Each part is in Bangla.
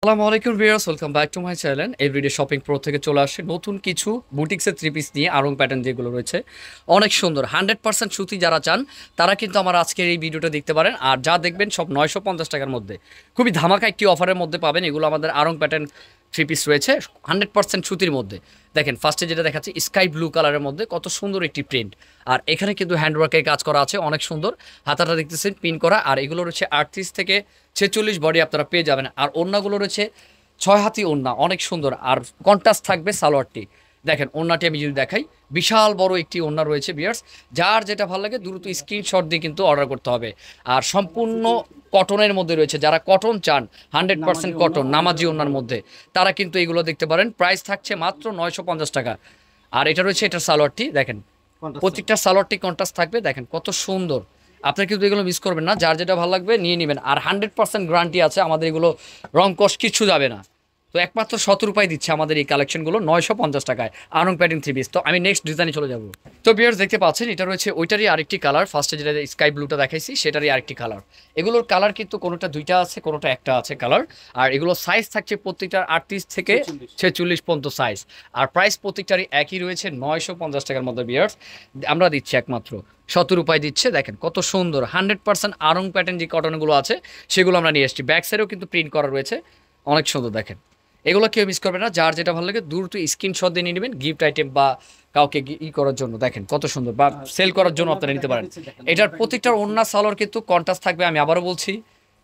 আসসালামু আলাইকুম viewers, welcome back to my channel Everyday Shopping Pro থেকে চলে আসে নতুন কিছু বুটিক্সের থ্রি পিস নিয়ে আরং প্যাটার্ন যেগুলো রয়েছে অনেক সুন্দর 100% সুতি যারা চান তারা কিন্তু আমার আজকের এই ভিডিওটা দেখতে পারেন। আর যা দেখবেন সব 950 টাকার মধ্যে খুবই ধামাকা একটি অফারের মধ্যে পাবেন। এগুলো আমাদের আরং প্যাটার্ন থ্রি পিস রয়েছে 100% সুতির মধ্যে। দেখেন ফার্স্টে যেটা দেখাচ্ছি স্কাই ব্লু কালারের মধ্যে কত সুন্দর একটি প্রিন্ট, আর এখানে কিন্তু হ্যান্ডওয়ার্কের কাজ করা আছে অনেক সুন্দর। হাতাটা দেখতেছেন পিন করা, আর এগুলো রয়েছে 38 থেকে 46 বডি আপনারা পেয়ে যাবেন। আর ওড়নাগুলো রয়েছে 6 হাতি ওড়না, অনেক সুন্দর। আর কন্ট্রাস্ট থাকবে সালোয়ারটি। দেখেন ওড়নাটি আমি যদি দেখাই, বিশাল বড় একটি ওড়না রয়েছে বিয়ার্স। যার যেটা ভালো লাগে দ্রুত স্ক্রিনশট দিয়ে কিন্তু অর্ডার করতে হবে। আর সম্পূর্ণ কটনের মধ্যে রয়েছে, যারা কটন চান 100% কটন নামাজি ওড়নার মধ্যে তারা কিন্তু এগুলো দেখতে পারেন। প্রাইস থাকছে মাত্র 950 টাকা। আর এটা রয়েছে এটার সালোয়ারটি, দেখেন প্রত্যেকটা সালোয়ারটি কন্ট্রাস্ট থাকবে। দেখেন কত সুন্দর, আপনার কিন্তু এগুলো মিস করবেন না। যার যেটা ভালো লাগবে নিয়ে নেবেন। আর 100% গ্যারান্টি আছে, আমাদের এগুলো রং কষ কিচ্ছু যাবে না। তো একমাত্র 17 রুপায় দিচ্ছে আমাদের এই কালেকশনগুলো 950 টাকায় আরং প্যাটিং থ্রি পিস। তো আমি নেক্সট ডিজাইনে চলে যাবো। তো বিয়ার্স দেখতে পাচ্ছেন এটা রয়েছে ওইটারই আরেকটি কালার, ফার্স্টে যেটা স্কাই ব্লুটা দেখাইছি সেটারই আরেকটি কালার। এগুলোর কালার কিন্তু কোনোটা দুইটা আছে, কোনোটা একটা আছে কালার। আর এগুলো সাইজ থাকছে প্রত্যেকটার 38 থেকে 46 পর্যন্ত সাইজ। আর প্রাইস প্রত্যেকটারই একই রয়েছে 950 টাকার মধ্যে বিয়ার্স। আমরা দিচ্ছি একমাত্র 17 রুপায় দিচ্ছে। দেখেন কত সুন্দর 100% আরং প্যাটার্ন যে কটনগুলো আছে সেগুলো আমরা নিয়ে এসেছি। ব্যাক সাইডেও কিন্তু প্রিন্ট করা রয়েছে অনেক সুন্দর। দেখেন এগুলো কেউ মিস করবে না। যার যেটা ভালো লাগে দ্রুত স্ক্রিনশট দিয়ে নিয়ে নেবেন গিফট আইটেম বা কাউকে করার জন্য। দেখেন কত সুন্দর, বা সেল করার জন্য আপনারা নিতে পারেন। এটার প্রত্যেকটার ওড়না সালোয়ার কিন্তু কন্ট্রাস্ট থাকবে, আমি আবারও বলছি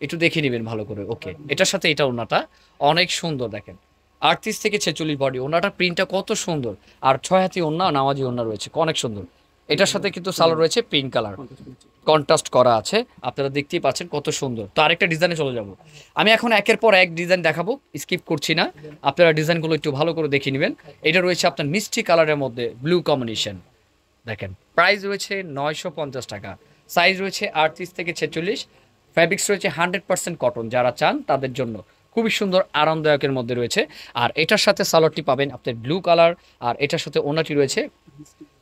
একটু দেখে নেবেন ভালো করে। ওকে, এটার সাথে এটা ওড়নাটা অনেক সুন্দর। দেখেন 38 থেকে 46 বডি, ওড়নাটা প্রিন্টটা কত সুন্দর। আর 6 হাতি ওড়না নামাজি ওড়না রয়েছে অনেক সুন্দর। এটার সাথে কিন্তু সালোয়ার রয়েছে পিঙ্ক কালার, কন্ট্রাস্ট করা আছে, আপনারা দেখতেই পাচ্ছেন কত সুন্দর। তো আরেকটা ডিজাইনে চলে যাব। আমি এখন একের পর এক ডিজাইন দেখাবো, স্কিপ করছি না। আপনারা ডিজাইনগুলো একটু ভালো করে দেখে নেবেন। এটা রয়েছে আপনার মিষ্টি কালারের মধ্যে ব্লু কম্বিনেশন। দেখেন প্রাইস রয়েছে 950 টাকা। সাইজ রয়েছে 38 থেকে 46। ফ্যাব্রিক্স রয়েছে 100% কটন, যারা চান তাদের জন্য খুবই সুন্দর আরামদায়কের মধ্যে রয়েছে। আর এটার সাথে সালোয়ারটি পাবেন আপনার ব্লু কালার। আর এটার সাথে ওড়নাটি রয়েছে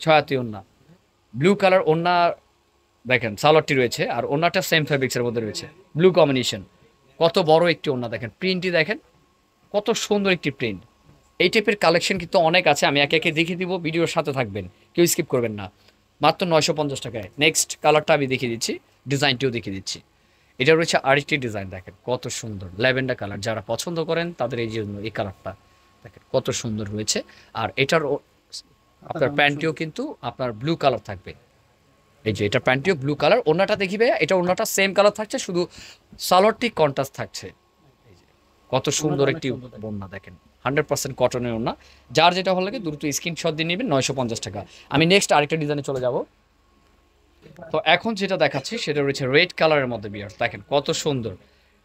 6 হাতি ওড়না, ব্লু কালার ওড়না। দেখেন সালোয়ারটি রয়েছে আর ওড়নাটা সেম ফ্যাব্রিক্সের মধ্যে রয়েছে ব্লু কম্বিনেশন। কত বড় একটি ওড়না, দেখেন প্রিন্টটি দেখেন কত সুন্দর একটি প্রিন্ট। এই টাইপের কালেকশন কিন্তু অনেক আছে, আমি একে একে দেখিয়ে দিব, ভিডিওর সাথে থাকবেন, কেউ স্কিপ করবেন না। মাত্র 950 টাকায়। নেক্সট কালারটা আমি দেখিয়ে দিচ্ছি, ডিজাইনটিও দেখিয়ে দিচ্ছি। এটা রয়েছে আরেকটি ডিজাইন, দেখেন কত সুন্দর ল্যাভেন্ডার কালার। যারা পছন্দ করেন তাদের এই জন্য এই কালারটা দেখেন কত সুন্দর রয়েছে। আর এটার আপনার প্যান্টটিও কিন্তু আপনার ব্লু কালার থাকবে। এই যে এটা প্যান্টিও ব্লু কালার, ওড়নাটা দেখি ভাইয়া, এটা ওড়নাটা সেম কালার থাকছে, শুধু সালোয়ারটি কন্ট্রাস্ট থাকছে। এই যে কত সুন্দর একটি ওড়না, দেখেন 100% কটনের ওড়না। যার যেটা ভালো লাগে দ্রুত স্ক্রিনশট দিয়ে নেবেন 950 টাকা। আমি নেক্সট আরেকটা ডিজাইনে চলে যাব। তো এখন যেটা দেখাচ্ছি সেটা রয়েছে রেড কালারের মধ্যে বিয়ার। দেখেন কত সুন্দর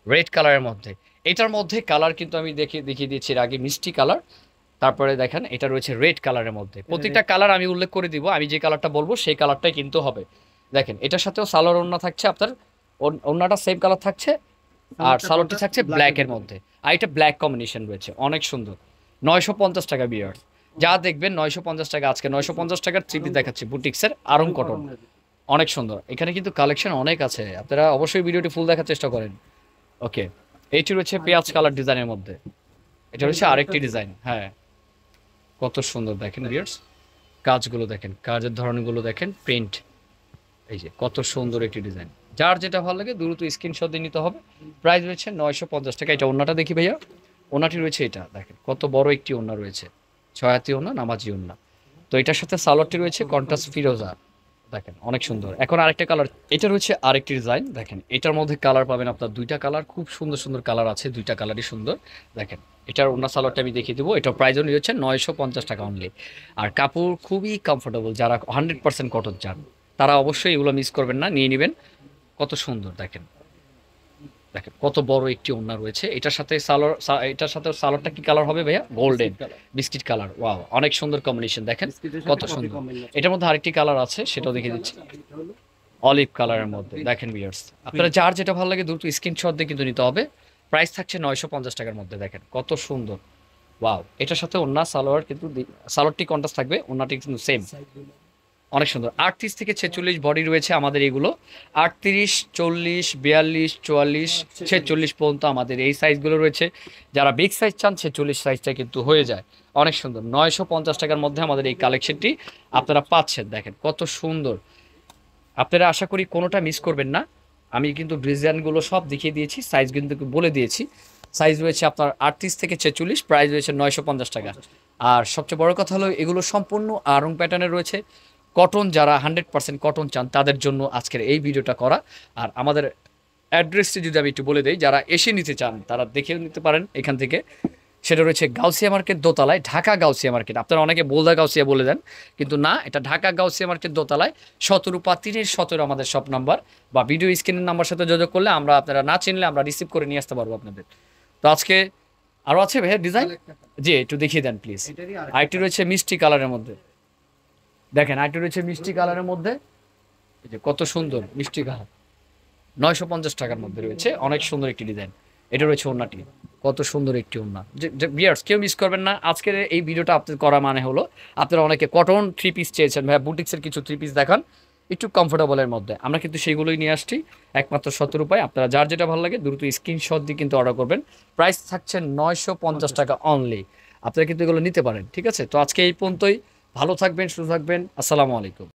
রেড কালারের মধ্যে। এটার মধ্যে কালার কিন্তু আমি দেখিয়ে দিয়েছি এর আগে, মিষ্টি কালার। তারপরে দেখেন এটা রয়েছে রেড কালারের মধ্যে। প্রত্যেকটা কালার আমি উল্লেখ করে দিব, আমি যে কালারটা বলবো সেই কালারটাই কিন্তু হবে। দেখেন এটার সাথেও সালোয়ার ওড়না থাকছে আপনার, ওড়নাটা সেম কালার থাকছে। আর সালোয়ারটি থাকছে ব্ল্যাকের মধ্যে। আর এটা ব্ল্যাক কম্বিনেশন রয়েছে অনেক সুন্দর। 950 টাকা বিয়ার্স। যা দেখবেন 950 টাকা। আজকে 950 টাকার থ্রি পিস দেখাচ্ছি বুটিক্সের আরং কটন, অনেক সুন্দর। এখানে কিন্তু কালেকশন অনেক আছে, আপনারা অবশ্যই ভিডিওটি ফুল দেখার চেষ্টা করেন। ওকে, এইটি রয়েছে পেঁয়াজ কালার ডিজাইনের মধ্যে। এটা হচ্ছে আরেকটি ডিজাইন। হ্যাঁ কত সুন্দর দেখেন ভিউয়ার্স, কাজগুলো দেখেন, কাজের ধরনগুলো দেখেন, প্রিন্ট। এই যে কত সুন্দর একটি ডিজাইন। যার যেটা ভালো লাগে দ্রুত স্ক্রিনশট দিয়ে নিতে হবে। প্রাইস রয়েছে 950 টাকা। এটা ওড়নাটা দেখি ভাইয়া, ওড়নাটি রয়েছে এটা দেখেন কত বড় একটি ওড়না রয়েছে, 6 হাতি ওড়না নামাজি ওড়না। তো এটার সাথে সালোয়ারটি রয়েছে কন্ট্রাস্ট ফিরোজা। দেখেন অনেক সুন্দর। এখন আরেকটা কালার, এটা রয়েছে আরেকটি ডিজাইন। দেখেন এটার মধ্যে কালার পাবেন আপনার দুইটা কালার, খুব সুন্দর সুন্দর কালার আছে, দুইটা কালারই সুন্দর। দেখেন এটার অন্য সালোয়ারটা আমি দেখিয়ে দেবো। এটার প্রাইস অনুযায়ী হচ্ছে 950 টাকা অনলি। আর কাপড় খুবই কমফোর্টেবল, যারা 100% কটন চান তারা অবশ্যই এগুলো মিস করবেন না, নিয়ে নেবেন। কত সুন্দর দেখেন, দেখেন কত বড় একটি ওড়না রয়েছে। এটার সাথে সালোয়ার, এটার সাথে সালোয়ারটা কি কালার হবে ভাইয়া? Golden biscuit colour. ওয়াও অনেক সুন্দর কম্বিনেশন, দেখেন কত সুন্দর। এটার মধ্যে আরেকটি কালার আছে, সেটাও দেখিয়ে দিচ্ছি, অলিভ কালারের মধ্যে। দেখেন ভিউয়ার্স, আপনারা যার যেটা ভালো লাগে দ্রুত স্ক্রিনশট দিয়ে কিন্তু নিতে হবে। প্রাইস থাকছে 950 টাকার মধ্যে। দেখেন কত সুন্দর। ওয়াও, এটার সাথে ওড়না সালোয়ার কিন্তু সালোয়ারটি কন্ট্রাস্ট থাকবে, ওড়নাটি কিন্তু সেম, অনেক সুন্দর। 38 থেকে 46 বডি রয়েছে আমাদের এগুলো। 38, 40, 42, 44, 46 পর্যন্ত আমাদের এই সাইজগুলো রয়েছে। যারা বিগ সাইজ চান 46 সাইজটা কিন্তু হয়ে যায়। অনেক সুন্দর। 950 টাকার মধ্যে আমাদের এই কালেকশনটি আপনারা পাচ্ছেন। দেখেন কত সুন্দর। আপনারা আশা করি কোনোটা মিস করবেন না। আমি কিন্তু ডিজাইনগুলো সব দেখিয়ে দিয়েছি, সাইজ কিন্তু বলে দিয়েছি। সাইজ রয়েছে আপনার 38 থেকে 46, প্রাইস রয়েছে 950 টাকা। আর সবচেয়ে বড় কথা হলো এগুলো সম্পূর্ণ আড়ং প্যাটার্নের রয়েছে। কটন, যারা 100% কটন চান তাদের জন্য আজকের এই ভিডিওটা করা। আর আমাদের অ্যাড্রেসটি যদি আমি একটু বলে দিই, যারা এসে নিতে চান তারা দেখে নিতে পারেন এখান থেকে। সেটা রয়েছে গাউসিয়া মার্কেট দোতলায়, ঢাকা গাউসিয়া মার্কেট। আপনারা অনেকে বোলদা গাউসিয়া বলে দেন, কিন্তু না, এটা ঢাকা গাউসিয়া মার্কেট দোতলায় 17/3-17 আমাদের শপ নাম্বার। বা ভিডিও স্ক্রিনের নাম্বার সাথে যোগাযোগ করলে আমরা, আপনারা না চিনলে আমরা রিসিভ করে নিয়ে আসতে পারবো আপনাদের। তো আজকে আরও আছে ভাইয়া ডিজাইন, জি একটু দেখিয়ে দেন প্লিজ। আরেকটি রয়েছে মিষ্টি কালারের মধ্যে, দেখেন আরেকটি রয়েছে মিষ্টি কালারের মধ্যে, এই যে কত সুন্দর মিষ্টি কালার, 950 টাকার মধ্যে রয়েছে। অনেক সুন্দর একটি ডিজাইন। এটা রয়েছে ওড়নাটি, কত সুন্দর একটি ওড়না। যে বিয়ার্স, কেউ মিস করবেন না আজকের এই ভিডিওটা আপনাদের করা মানে হলো, আপনারা অনেকে কটন 3 পিস চেয়েছেন, ভাইয়া বুটিক্সের কিছু 3 পিস দেখান একটু কমফোর্টেবলের মধ্যে। আমরা কিন্তু সেইগুলোই নিয়ে আসছি একমাত্র 70 রুপায়। আপনারা যার যেটা ভালো লাগে দ্রুত স্ক্রিনশট দিয়ে কিন্তু অর্ডার করবেন। প্রাইস থাকছে 950 টাকা অনলি। আপনারা কিন্তু এগুলো নিতে পারেন, ঠিক আছে? তো আজকে এই পর্যন্তই। ভালো থাকবেন, সুস্থ থাকবেন। আসসালামু আলাইকুম।